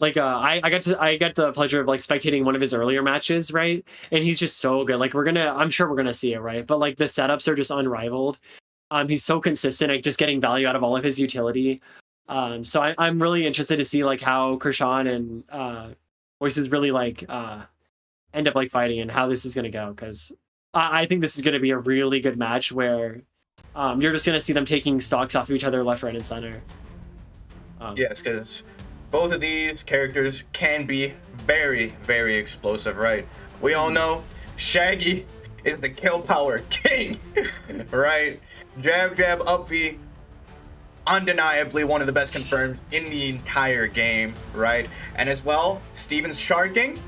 like I got the pleasure of like spectating one of his earlier matches, right? And he's just so good. Like I'm sure we're gonna see it, right? But like the setups are just unrivaled. He's so consistent at just getting value out of all of his utility. So I'm really interested to see like how Chrxhaun and Moices really like end up like fighting and how this is gonna go, because I think this is gonna be a really good match where you're just gonna see them taking stocks off of each other left, right, and center. Yes, because both of these characters can be very, very explosive, right? We all know Shaggy is the kill power king, right? Jab, jab, up B, undeniably one of the best confirms in the entire game, right? And as well, Steven's sharking,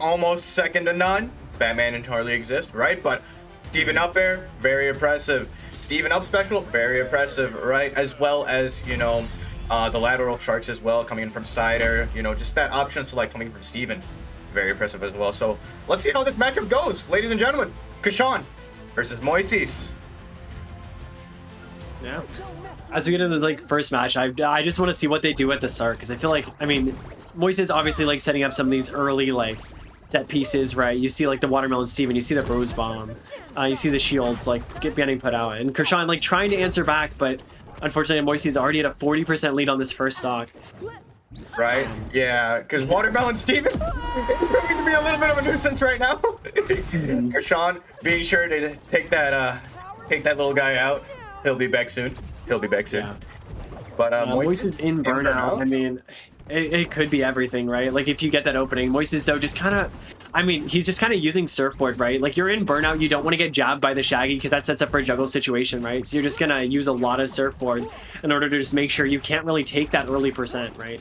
almost second to none. Batman and Charlie exist, right? But Steven up air, very impressive. Steven up special, very impressive, right? As well as, you know, the lateral sharks as well, coming in from side air, you know, just that option select coming from Steven, very impressive as well. So let's see how this matchup goes, ladies and gentlemen. Chrxhaun versus Moices. Yeah. As we get into the like first match, I just want to see what they do at the start, because I feel like, I mean, Moises obviously like setting up some of these early like set pieces, right? You see like the watermelon Steven, you see the rose bomb, you see the shields like getting put out, and Chrxhaun like trying to answer back, but unfortunately Moises already at a 40% lead on this first stock. Right? Yeah, because watermelon Steven is proving to be a little bit of a nuisance right now. Chrxhaun being sure to take that little guy out. He'll be back soon. He'll be back soon. Yeah. But Moises in burnout. I mean, it could be everything, right? Like if you get that opening, Moises though just kind of, I mean, he's just kind of using surfboard, right? Like you're in burnout, you don't want to get jabbed by the Shaggy because that sets up for a juggle situation, right? So you're just gonna use a lot of surfboard in order to just make sure you can't really take that early percent, right?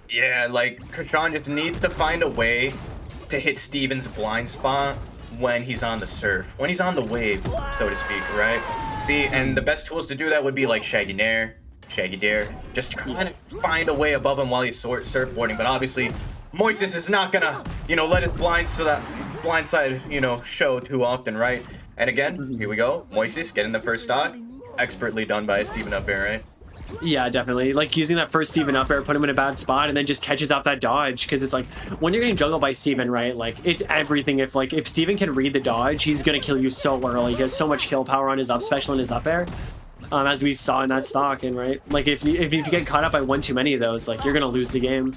Yeah, like Chrxhaun just needs to find a way to hit Steven's blind spot when he's on the surf, when he's on the wave, so to speak, right? See, and the best tools to do that would be like Shaggy Nair, Shaggy Dare, just trying to find a way above him while he's surfboarding. But obviously, Moises is not gonna, you know, let his blind side, you know, show too often, right? And again, here we go. Moises getting the first stock, expertly done by Steven up there, right? Yeah, definitely. Like using that first Steven up air, put him in a bad spot, and then just catches off that dodge. Because it's like when you're getting juggled by Steven, right? Like it's everything. If Steven can read the dodge, he's gonna kill you so early. He has so much kill power on his up special and his up air, as we saw in that stock. And right, like if you get caught up by one too many of those, like you're gonna lose the game.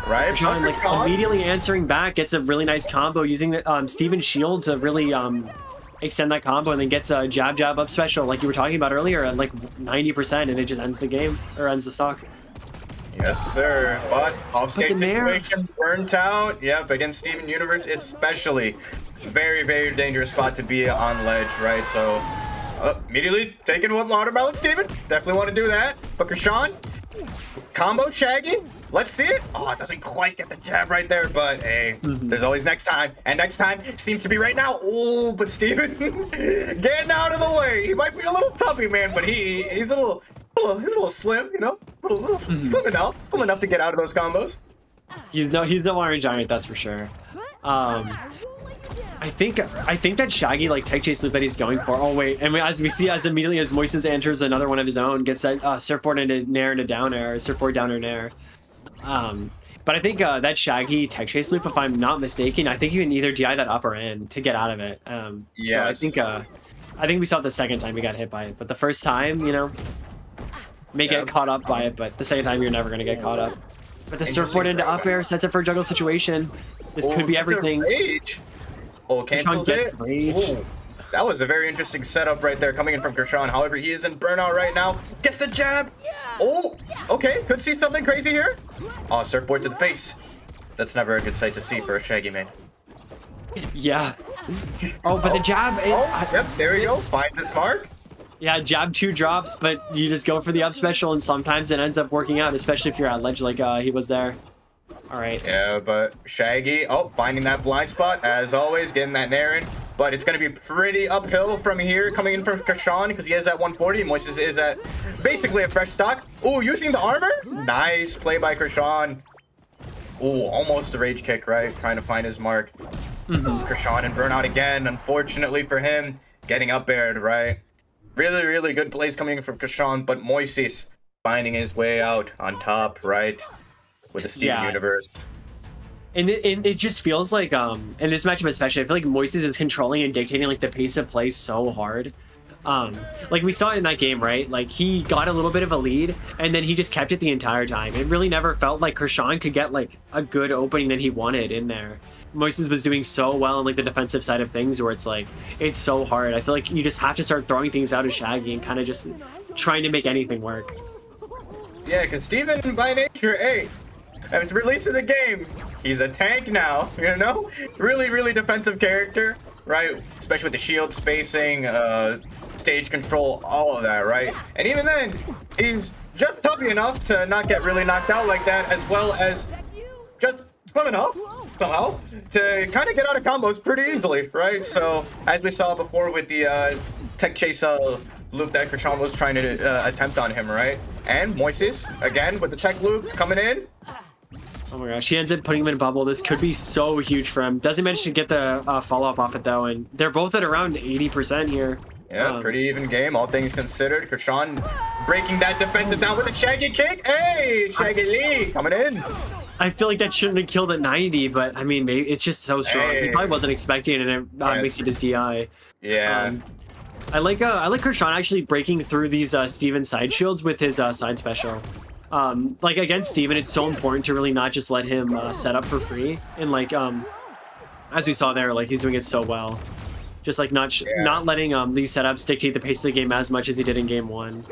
Right. Chrxhaun, like immediately answering back, gets a really nice combo using the Steven's shield to really extend that combo, and then gets a jab jab up special like you were talking about earlier at like 90%, and it just ends the game, or ends the stock. Yes, sir. But off-skate situation burnt out. Yep, against Steven Universe especially. Very, very dangerous spot to be on ledge, right? So immediately taking one watermelon, Steven. Definitely want to do that. But Chrxhaun, combo Shaggy. Let's see it. Oh, it doesn't quite get the jab right there, but hey, there's always next time. And next time seems to be right now. Oh, but Steven getting out of the way. He might be a little tubby, man, but he's a little slim, you know? A little slim enough. Slim enough to get out of those combos. He's no Iron Giant, that's for sure. I think that Shaggy like tech chase loop that he's going for. Oh wait, and as we see, as immediately as Moises enters another one of his own, gets that surfboard into nair into down air, surfboard down or nair. But I think that Shaggy tech chase loop, if I'm not mistaken, I think you can either DI that upper end to get out of it. Yeah. So I think we saw it the second time he got hit by it, but the first time, you know, may get caught up by it, but the second time you're never gonna get caught up. But the surfboard into up air sets it for a juggle situation. This could be everything. Rage. Oh, cancels it. Ooh, that was a very interesting setup right there coming in from Chrxhaun. However, he is in burnout right now. Gets the jab. Oh, okay. Could see something crazy here. Oh, surfboard to the face. That's never a good sight to see for a Shaggy man. Yeah. Oh, but the jab. Yep, there you go. Finds its mark. Yeah, jab 2 drops, but you just go for the up special, and sometimes it ends up working out, especially if you're at ledge like he was there. All right. Yeah, but Shaggy, finding that blind spot, as always, getting that nair in. But it's going to be pretty uphill from here, coming in from Chrxhaun, because he has that 140. Moises is at basically a fresh stock. Oh, using the armor? Nice play by Chrxhaun. Oh, almost a rage kick, right? Trying to find his mark. Chrxhaun and burnout again, unfortunately for him. Getting up aired, right? Really, really good plays coming in from Chrxhaun, but Moises finding his way out on top, right? With the Steven universe. And it just feels like in this matchup especially, I feel like Moises is controlling and dictating like the pace of play so hard. Like we saw in that game, right? Like he got a little bit of a lead and then he just kept it the entire time. It really never felt like Chrxhaun could get like a good opening that he wanted in there. Moises was doing so well on like the defensive side of things where it's like it's so hard. I feel like you just have to start throwing things out of Shaggy and kind of just trying to make anything work. Yeah, because Steven by nature, hey, at his release of the game, he's a tank now, you know? Really, really defensive character, right? Especially with the shield spacing, stage control, all of that, right? And even then, he's just toughy enough to not get really knocked out like that, as well as just slim enough, somehow, to kind of get out of combos pretty easily, right? So, as we saw before with the tech chase loop that Chrxhaun was trying to attempt on him, right? And Moices, again, with the tech loops coming in. Oh my gosh, he ends up putting him in a bubble. This could be so huge for him. Doesn't manage to get the follow-up off it, though, and they're both at around 80% here. Yeah, pretty even game, all things considered. Chrxhaun breaking that defensive down with a Shaggy kick. Hey, Shaggy Lee coming in. I feel like that shouldn't have killed at 90, but I mean, maybe it's just so strong. He probably wasn't expecting it, and it makes it his DI. Yeah. I like Chrxhaun actually breaking through these Steven side shields with his side special. Like against Steven, it's so important to really not just let him set up for free. And like, as we saw there, like he's doing it so well. Just like not letting these setups dictate the pace of the game as much as he did in game 1.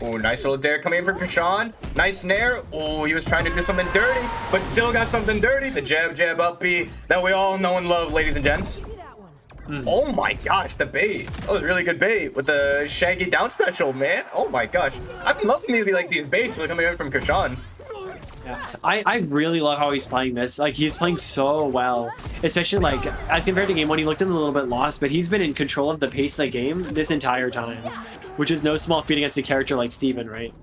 Oh, nice little dare coming in from Chrxhaun. Nice nair. Oh, he was trying to do something dirty, but still got something dirty. The jab up B that we all know and love, ladies and gents. Oh my gosh, the bait. That was really good bait with the Shaggy down special, man. Oh my gosh. I've been loving these baits coming in from Chrxhaun. Yeah. I really love how he's playing this. Like he's playing so well. Especially like as compared to game 1, he looked a little bit lost, but he's been in control of the pace of the game this entire time. Which is no small feat against a character like Steven, right?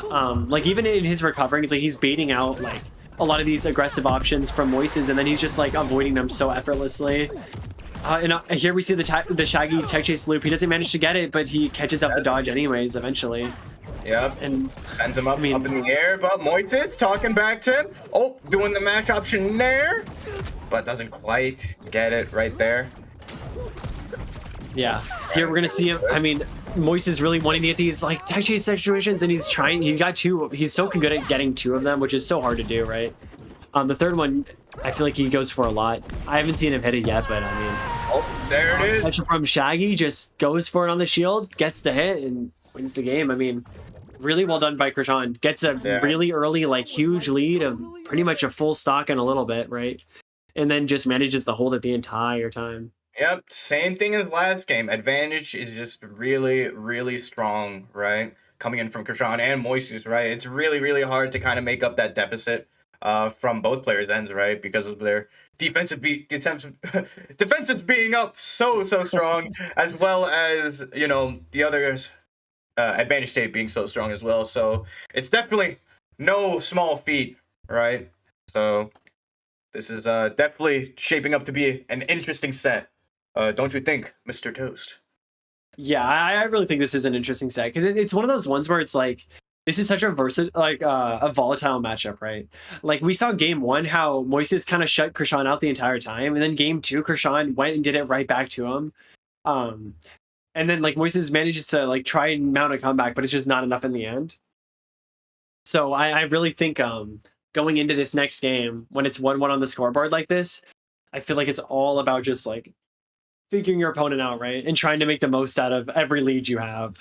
Like even in his recovering, it's like he's baiting out like a lot of these aggressive options from Moices, and then he's just like avoiding them so effortlessly. And here we see the Shaggy tech chase loop. He doesn't manage to get it, but he catches up the dodge anyways, eventually. Yep. And sends him up in the air, but Moises talking back to him. Oh, doing the mash option there, but doesn't quite get it right there. Yeah. Here we're gonna see him. I mean, Moises really wanting to get these like tech chase situations, and he's trying. He got 2. He's so good at getting 2 of them, which is so hard to do, right? The third one, I feel like he goes for a lot. I haven't seen him hit it yet, but I mean... Oh, there it is. Catch from Shaggy, just goes for it on the shield, gets the hit, and wins the game. I mean, really well done by Chrxhaun. Gets a really early, like, huge lead of pretty much a full stock in a little bit, right? And then just manages to hold it the entire time. Yep, same thing as last game. Advantage is just really, really strong, right? Coming in from Chrxhaun and Moises, right? It's really, really hard to kind of make up that deficit. From both players' ends, right? Because of their defensive being up so strong, as well as, you know, the others' advantage state being so strong as well. So it's definitely no small feat, right? So this is definitely shaping up to be an interesting set. Don't you think, Mr. Toast? Yeah, I really think this is an interesting set because it's one of those ones where it's like, this is such a a volatile matchup, right? Like we saw game 1 how Moises kind of shut Chrxhaun out the entire time, and then game 2 Chrxhaun went and did it right back to him. And then like Moises manages to like try and mount a comeback, but it's just not enough in the end. So I really think going into this next game when it's 1-1 on the scoreboard like this, I feel like it's all about just like figuring your opponent out, right? And trying to make the most out of every lead you have.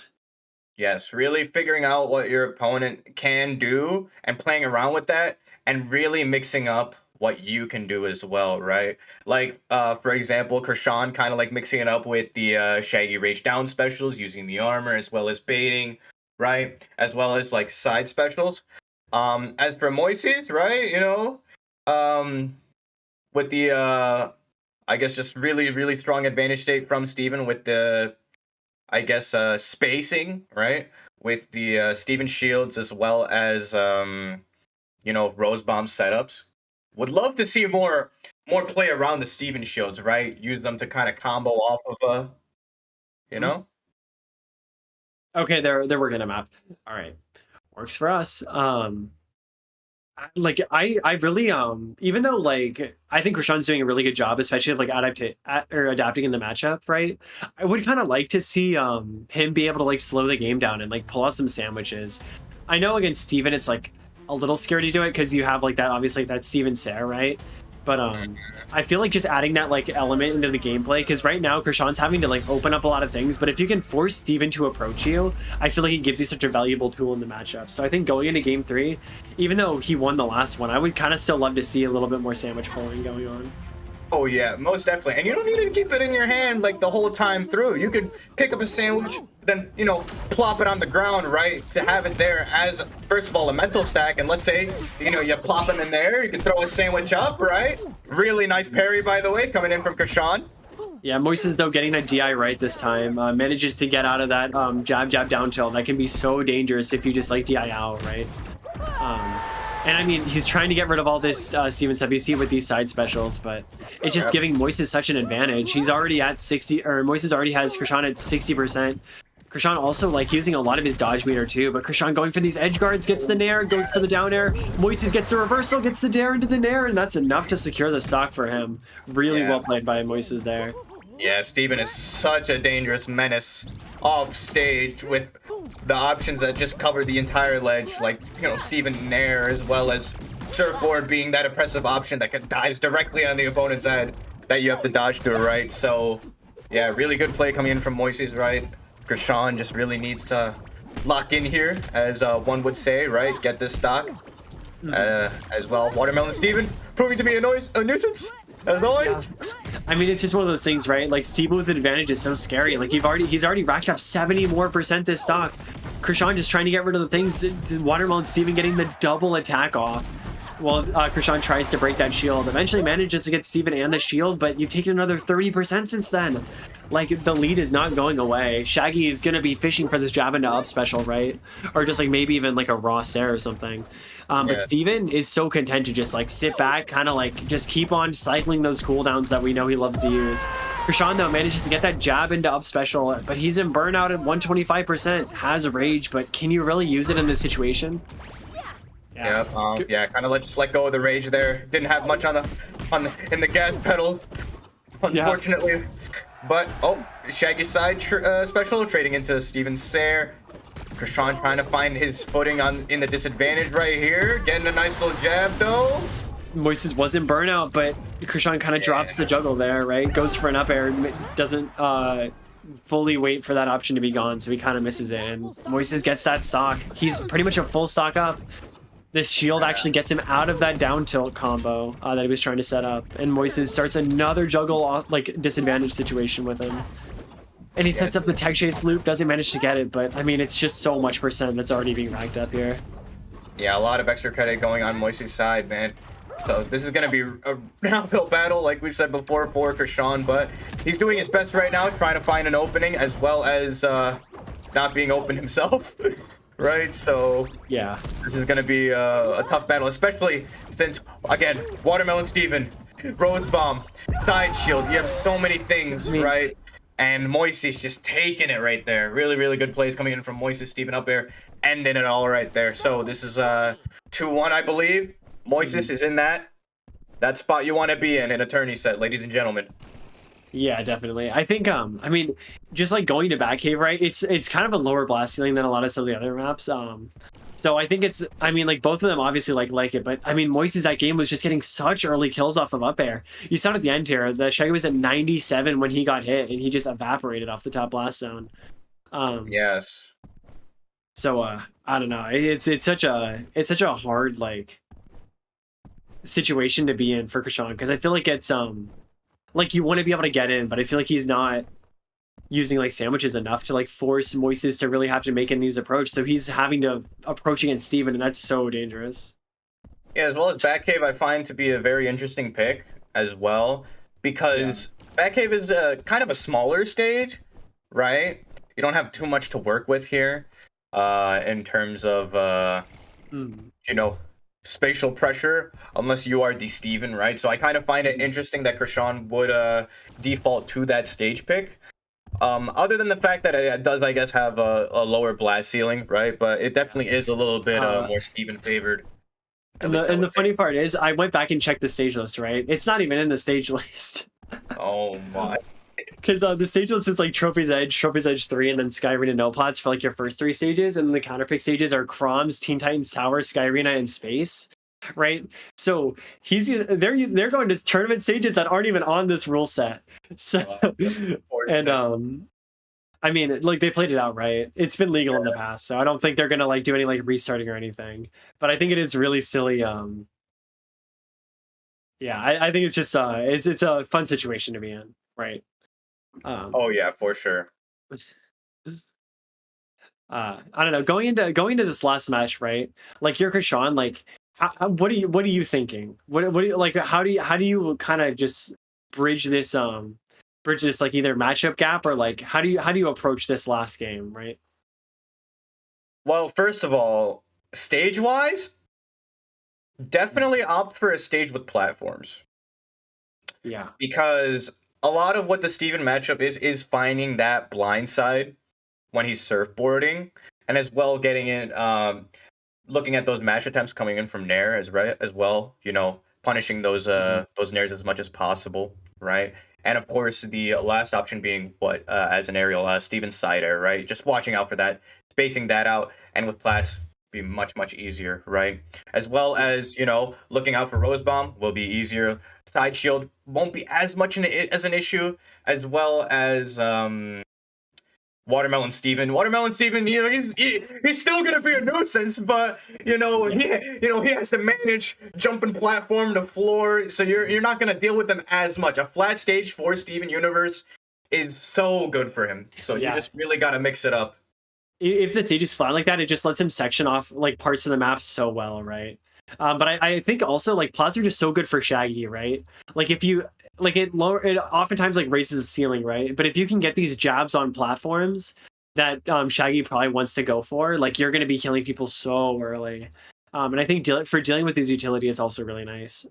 Yes, really figuring out what your opponent can do and playing around with that and really mixing up what you can do as well, right? Like, for example, Chrxhaun kind of like mixing it up with the Shaggy Rage down specials, using the armor as well as baiting, right? As well as like side specials. As for Moises, right, you know, with the, I guess just really, really strong advantage state from Steven with the, I guess, spacing, right? With the Steven shields as well as, you know, Rose Bomb setups. Would love to see more play around the Steven shields, right? Use them to kind of combo off of, you know? Okay, they're working a map. All right. Works for us. Like I really even though like I think Chrxhaun's doing a really good job, especially of like adapting in the matchup, right? I would kind of like to see him be able to like slow the game down and like pull out some sandwiches. I know against Steven it's like a little scary to do it because you have like that obviously that Steven Sayre, right? But I feel like just adding that like element into the gameplay, because right now Chrxhaun's having to like open up a lot of things, but if you can force Steven to approach you, I feel like he gives you such a valuable tool in the matchup. So I think going into game 3, even though he won the last one, I would kind of still love to see a little bit more sandwich pulling going on. Oh yeah, most definitely. And you don't need to keep it in your hand like the whole time through. You could pick up a sandwich, then, you know, plop it on the ground, right? To have it there as, first of all, a mental stack. And let's say, you know, you plop it in there, you can throw a sandwich up, right? Really nice parry, by the way, coming in from Chrxhaun. Yeah, Moices, though, getting that DI right this time, manages to get out of that jab down tilt. That can be so dangerous if you just like DI out, right? And I mean, he's trying to get rid of all this Steven stuff you see with these side specials, but it's just giving Moises such an advantage. He's already at 60, or Moises already has Chrxhaun at 60%. Chrxhaun also like using a lot of his dodge meter too, but Chrxhaun going for these edge guards, gets the nair, goes for the down air. Moises gets the reversal, gets the dare into the nair, and that's enough to secure the stock for him. Really well played by Moises there. Yeah, Steven is such a dangerous menace off stage with the options that just cover the entire ledge, like, you know, Steven Nair, as well as Surfboard being that oppressive option that dives directly on the opponent's head that you have to dodge through, right? So, yeah, really good play coming in from Moises, right? Chrxhaun just really needs to lock in here, as one would say, right? Get this stock. As well, Watermelon Steven proving to be a nuisance. As always. Yeah. I mean, it's just one of those things, right? Like, Steven with an advantage is so scary. Like, he's already racked up 70% more this stock. Chrxhaun just trying to get rid of the things. Watermelon Steven getting the double attack off. While Chrxhaun tries to break that shield. Eventually manages to get Steven and the shield, but you've taken another 30% since then. Like, the lead is not going away. Shaggy is going to be fishing for this jab into up special, right? Or just, like, maybe even, like, a raw Sayre or something. But Steven is so content to just, like, sit back, kind of, like, just keep on cycling those cooldowns that we know he loves to use. Chrxhaun, though, manages to get that jab into up special, but he's in burnout at 125%. Has rage, but can you really use it in this situation? Yeah, kind of just let go of the rage there. Didn't have much in the gas pedal, unfortunately. Yeah. But Shaggy's side special trading into Steven Sayre. Chrxhaun trying to find his footing in the disadvantage right here. Getting a nice little jab though. Moises wasn't burnout, but Chrxhaun kind of drops the juggle there, right? Goes for an up air, doesn't fully wait for that option to be gone, so he kind of misses it. And Moises gets that stock. He's pretty much a full stock up. This shield actually gets him out of that down tilt combo that he was trying to set up. And Moises starts another juggle like disadvantage situation with him. And he sets up the tech chase loop, doesn't manage to get it, but I mean, it's just so much percent that's already being racked up here. Yeah, a lot of extra credit going on Moises' side, man. So this is going to be an uphill battle, like we said before, for Chrxhaun, but he's doing his best right now, trying to find an opening, as well as not being open himself. Right, so yeah, this is gonna be a tough battle, especially since, again, Watermelon Steven, Rose Bomb, Side Shield. You have so many things, right? And Moises just taking it right there. Really, really good plays coming in from Moises, Steven up there, ending it all right there. So this is 2-1, I believe. Moises is in that spot you want to be in a tourney set, ladies and gentlemen. Yeah, definitely. I think, I mean, just like going to Batcave, right? It's kind of a lower blast ceiling than a lot of some of the other maps. So I think it's, I mean, like both of them obviously like it, but I mean, Moises that game was just getting such early kills off of up air. You saw it at the end here. The Shaggy was at 97 when he got hit, and he just evaporated off the top blast zone. Yes. So I don't know. It's such a hard like situation to be in for Chrxhaun, because I feel like it's like you want to be able to get in, but I feel like he's not using like sandwiches enough to like force Moises to really have to make in these approach. So he's having to approach against Steven, and that's so dangerous. Yeah, as well as Batcave, I find to be a very interesting pick as well, because Batcave is kind of a smaller stage, right? You don't have too much to work with here in terms of, you know, spatial pressure, unless you are the Steven, right? So I kind of find it interesting that Chrxhaun would default to that stage pick. Other than the fact that it does, I guess, have a lower blast ceiling, right? But it definitely is a little bit more Steven favored. And the funny part is, I went back and checked the stage list, right? It's not even in the stage list. Oh my. Because the stage list is like Trophy's Edge 3, and then Sky Arena No Plots for like your first 3 stages, and the counterpick stages are Chrome's, Teen Titans Tower, Sky Arena, and Space, right? So they're going to tournament stages that aren't even on this rule set. So and I mean, like, they played it out right. It's been legal in the past, so I don't think they're gonna like do any like restarting or anything. But I think it is really silly. Yeah, I think it's just it's a fun situation to be in, right? Oh yeah, for sure. I don't know. Going into this last match, right? Like, you're Chrxhaun, like, what are you thinking? What do you like? How do you kind of just bridge this like either matchup gap, or like how do you approach this last game, right? Well, first of all, stage wise, definitely opt for a stage with platforms. Yeah, because a lot of what the Steven matchup is finding that blind side when he's surfboarding, and as well getting in, looking at those mash attempts coming in from Nair as well. You know, punishing those Nairs as much as possible, right? And of course, the last option being as an aerial, Steven's side air, right? Just watching out for that, spacing that out, and with plats be much easier, right? As well as, you know, looking out for Rose Bomb will be easier. Side shield won't be as much as an issue, as well as Watermelon Steven, you know, he's still gonna be a nuisance, but you know, he has to manage jumping platform to floor, so you're not gonna deal with him as much. A flat stage for Steven Universe is so good for him, so you just really gotta mix it up. If the stage is flat like that, it just lets him section off like parts of the map so well, right? But I think also, like, plots are just so good for Shaggy, right? Like, if you like it oftentimes like raises the ceiling, right? But if you can get these jabs on platforms that Shaggy probably wants to go for, like, you're going to be killing people so early. And I think for dealing with his utility, it's also really nice.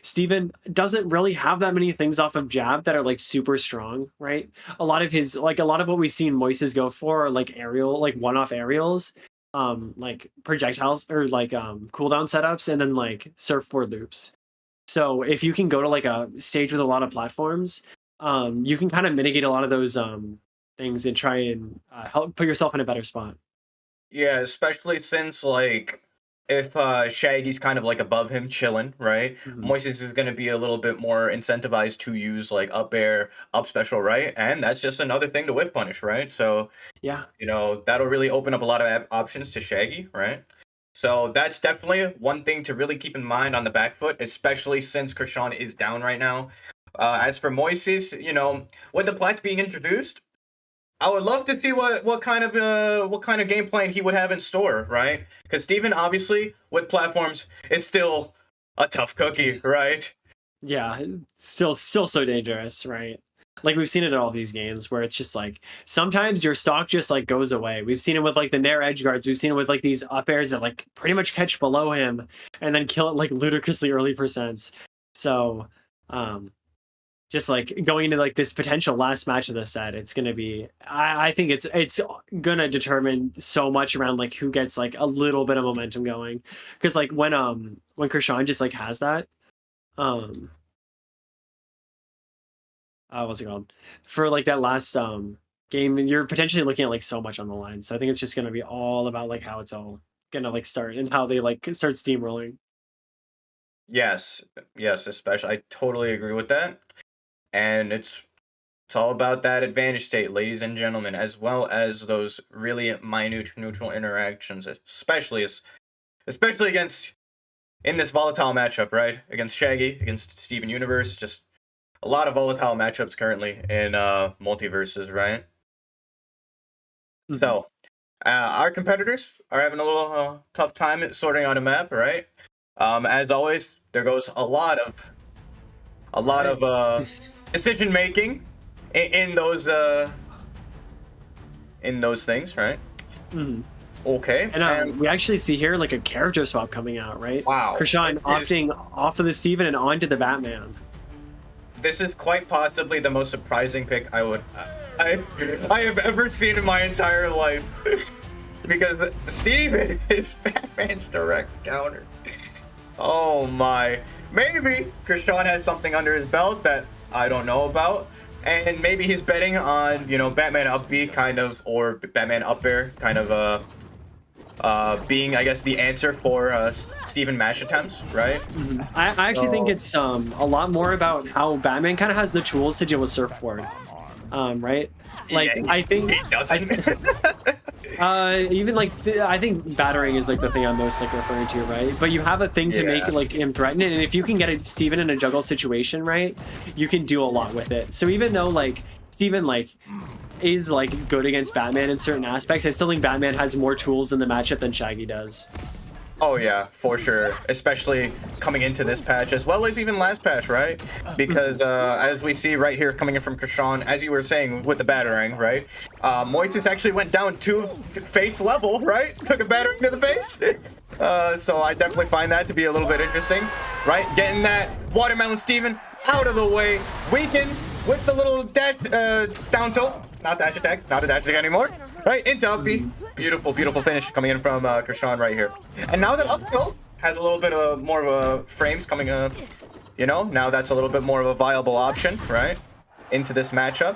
Steven doesn't really have that many things off of jab that are like super strong, right? A lot of what we've seen Moices go for are like aerial, like one-off aerials, like projectiles, or like cooldown setups, and then like surfboard loops. So if you can go to like a stage with a lot of platforms, you can kind of mitigate a lot of those things and try and help put yourself in a better spot. Yeah, especially since, like, if Shaggy's kind of like above him chilling, right? Moises is going to be a little bit more incentivized to use like up air, up special, right? And that's just another thing to whip punish, right? So yeah, you know, that'll really open up a lot of options to Shaggy, right? So that's definitely one thing to really keep in mind on the back foot, especially since Chrxhaun is down right now. As for Moises, you know, with the plats being introduced, I would love to see what kind of game plan he would have in store, right? Because Steven, obviously, with platforms, it's still a tough cookie, right? Yeah, still so dangerous, right? Like, we've seen it in all these games where it's just like sometimes your stock just like goes away. We've seen it with like the Nair edge guards. We've seen it with like these up airs that like pretty much catch below him and then kill it like ludicrously early percents. So just like going into like this potential last match of the set, it's gonna be I think it's gonna determine so much around like who gets like a little bit of momentum going. Because like when Chrxhaun just like has that what's it called, for like that last game, you're potentially looking at like so much on the line. So I think it's just going to be all about like how it's all going to like start and how they like start steamrolling. Yes, especially, I totally agree with that. And it's all about that advantage state, ladies and gentlemen, as well as those really minute neutral interactions, especially against, in this volatile matchup, right? Against Shaggy, against Steven Universe, just a lot of volatile matchups currently in Multiversus, right? So, our competitors are having a little tough time sorting out a map, right? As always, there goes a lot of decision making in those things, right? Okay. And we actually see here like a character swap coming out, right? Wow. Chrxhaun opting off of the Steven and onto the Batman. This is quite possibly the most surprising pick I would I have ever seen in my entire life. Because Steven is Batman's direct counter. Oh my. Maybe Chrxhaun has something under his belt that I don't know about. And maybe he's betting on, you know, Batman up B kind of, or Batman up air kind of being, I guess, the answer for Steven mash attempts, right? I actually think it's a lot more about how Batman kind of has the tools to deal with Surfboard, right? Like, yeah, I think he doesn't. even like I think battering is like the thing I'm most like referring to, right? But you have a thing to make like him threaten it, and if you can get Steven in a juggle situation, right, you can do a lot with it. So even though like Steven like is like good against Batman in certain aspects, I still think Batman has more tools in the matchup than Shaggy does. Oh yeah, for sure. Especially coming into this patch, as well as even last patch, right? Because as we see right here coming in from Chrxhaun, as you were saying with the battering, right? Moices actually went down to face level, right? Took a battering to the face. So I definitely find that to be a little bit interesting, right? Getting that Watermelon Steven out of the way, weakened with the little down tilt. Not dash attacks, not a dash attack anymore. Right, into up B. Beautiful, beautiful finish coming in from Chrxhaun right here. And now that up tilt has a little bit of more of a frames coming up, you know, now that's a little bit more of a viable option, right? Into this matchup.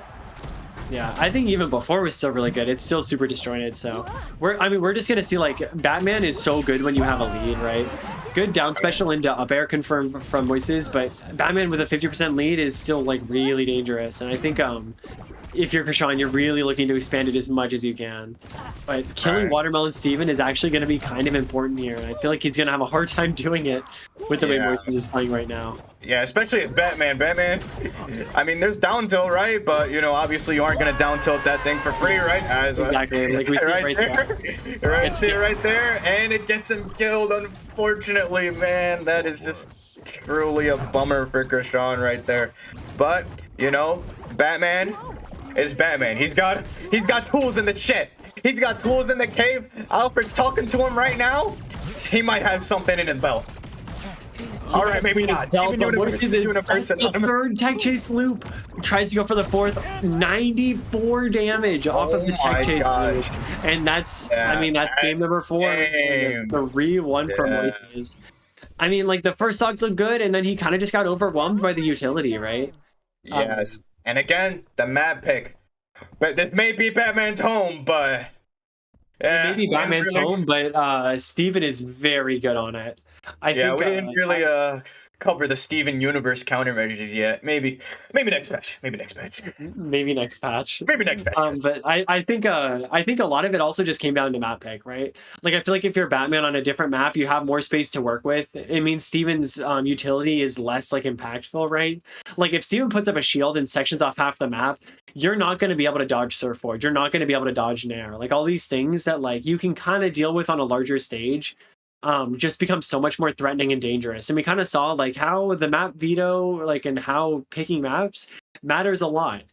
Yeah, I think even before it was still really good. It's still super disjointed, so we're just gonna see like Batman is so good when you have a lead, right? Good down special into up air confirmed from Moices, but Batman with a 50% lead is still like really dangerous. And I think if you're Chrxhaun, you're really looking to expand it as much as you can. But killing Watermelon Steven is actually going to be kind of important here. And I feel like he's going to have a hard time doing it with the way Moises is playing right now. Yeah, especially as Batman. Batman, I mean, there's down tilt, right? But, you know, obviously you aren't going to down tilt that thing for free, right? As, exactly. Like we see right there. Right, see it right there. And it gets him killed, unfortunately, man. That is just truly a bummer for Chrxhaun right there. But, you know, Batman is Batman. He's got tools in the shed. He's got tools in the cave. Alfred's talking to him right now. He might have something in his belt. All right, maybe not. Moices is the third tech chase loop. Tries to go for the fourth. 94 damage off of the tech chase loop. And that's, I mean, that's game number 4. The 3-1 for Moices. I mean, like, the first stock looked good, and then he kind of just got overwhelmed by the utility, right? Yes. And again, the map pick. But this may be Batman's home, but... maybe Batman's home, but Steven is very good on it. I think, we didn't really cover the Steven universe countermeasures yet. Maybe next patch. Maybe next patch. Maybe next patch. Maybe next patch. But I think a lot of it also just came down to map pick, right? Like I feel like if you're Batman on a different map, you have more space to work with. It means Steven's utility is less like impactful, right? Like if Steven puts up a shield and sections off half the map, you're not going to be able to dodge Surfboard. You're not going to be able to dodge Nair. Like all these things that like you can kind of deal with on a larger stage. Just becomes so much more threatening and dangerous. And we kind of saw like how the map veto, like and how picking maps matters a lot.